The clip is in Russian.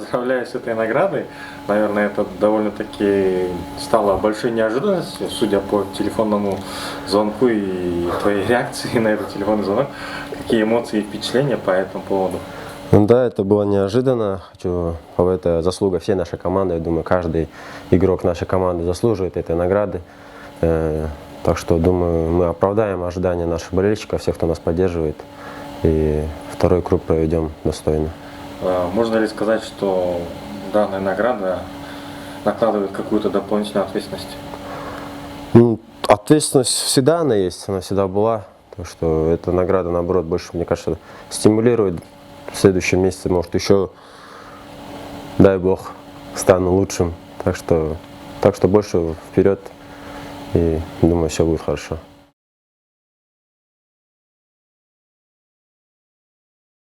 поздравляю с этой наградой. Наверное, это довольно-таки стало большой неожиданностью, судя по телефонному звонку и твоей реакции на этот телефонный звонок. Какие эмоции и впечатления по этому поводу? Ну да, это было неожиданно. Это заслуга всей нашей команды. Я думаю, каждый игрок нашей команды заслуживает этой награды. Так что, думаю, мы оправдаем ожидания наших болельщиков, всех, кто нас поддерживает. И второй круг проведем достойно. Можно ли сказать, что данная награда накладывает какую-то дополнительную ответственность? Ну, ответственность всегда она есть, она всегда была. Так что эта награда, наоборот, больше, мне кажется, стимулирует. В следующем месяце, может, еще, дай бог, стану лучшим. Так что больше вперед, и думаю, все будет хорошо.